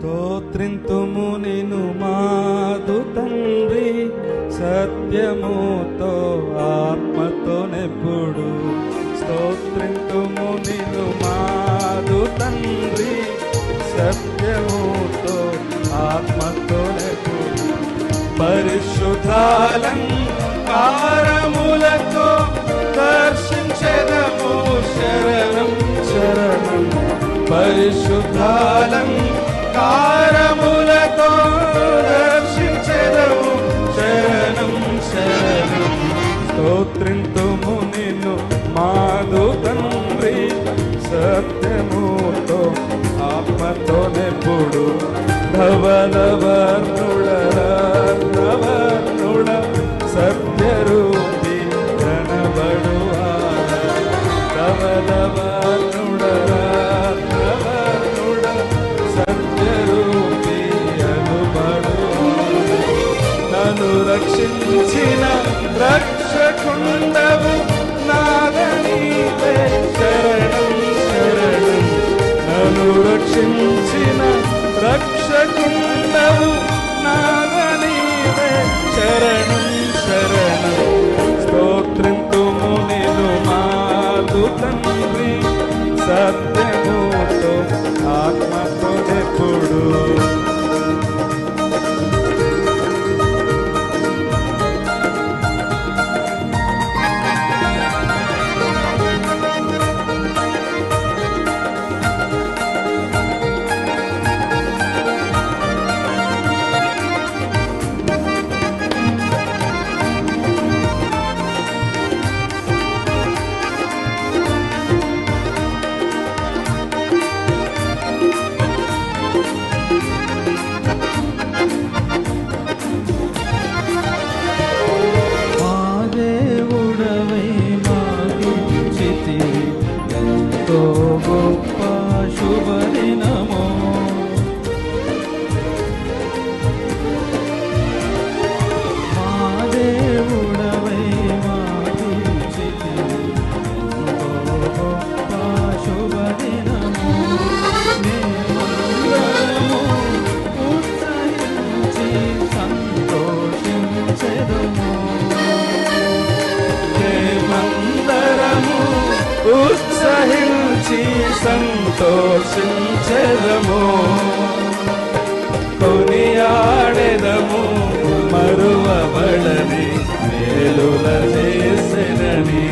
స్తోత్రింతుము నిన్ను మాదు తండ్రి, సత్యముతో ఆత్మతోనెప్పుడు. స్తోత్రింతుము నిన్ను మాదు తండ్రి, సత్యముతో ఆత్మతోనెప్పుడు. పరిశుద్ధాలంకారములతో దర్శించెదము శరణం శరణం. పరిశుద్ధాలంకారములతో దర్శించెదము శరణం శరణం. స్తోత్రింతుము నిన్ను మాదు తండ్రి, సత్యముతో ఆత్మతోనెప్పుడు. ధవలవర్ణుడ రత్నవర్ణుడ సత్యరూపి కనబడువాడ. ధవలవర్ణుడ రత్నవర్ణుడ సత్యరూపి అనుబడువాడ. నన్ను రక్షించిన రక్షకుండవు నాదనీవే శరణం శరణం. నన్ను రక్షించిన రక్షకుండవు నాదనీవే శరణం శరణం. స్తోత్రింతుము నిన్ను మాదు తండ్రి, సత్యముతో ఆత్మతోనెప్పుడు. ఉత్సహించి సంతోషించెదము, కొనియాడెదము మరువబడని మేలుల చేసెనని.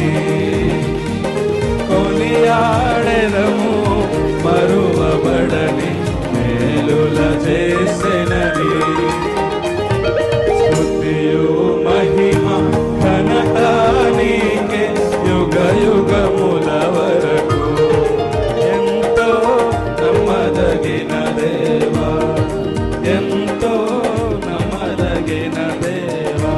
కొనియాడెదము మరువబడని మేలుల చేసెనని. స్తుతియు మహిమ ఘనత నీకే యుగ యుగముల వరకు. ఎంతో నమ్మదగిన దేవా, ఎంతో నమ్మదగిన దేవా.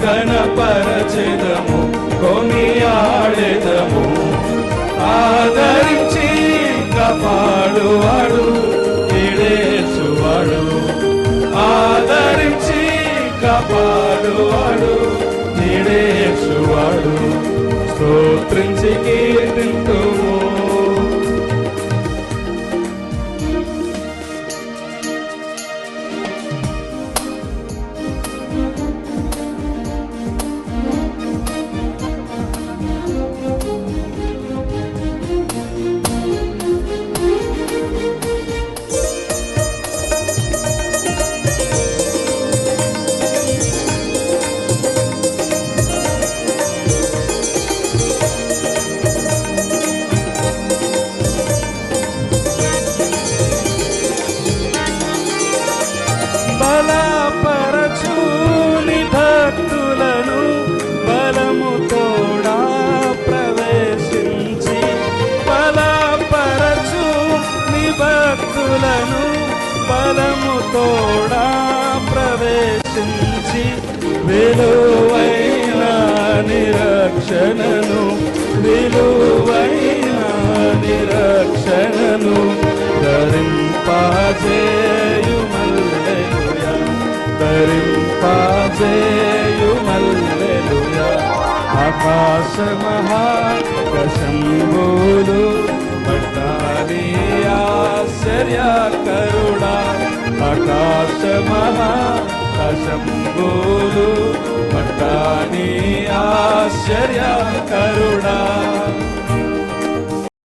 గణపరచెదము కొనియాడెదము. ఆదరించి కాపాడువాడు ఈడేసువాడు. ఆదరించి కాపాడువాడు ఈడేసువాడు. స్తోత్రించి కీర్తింతుము. తోడా ప్రవేశించి విలువైన నిరక్షణను విలువైన నిరక్షణను ధరింపజేయుమల్లెలూయా ధరింపజేయుమల్లెలూయా ఆకాశ మహాకశంబులు పట్టాలి ఆశ్చర్యకరుడా ఆకాశ మహాకశంబులు పట్టాలి ఆశ్చర్యకరుడా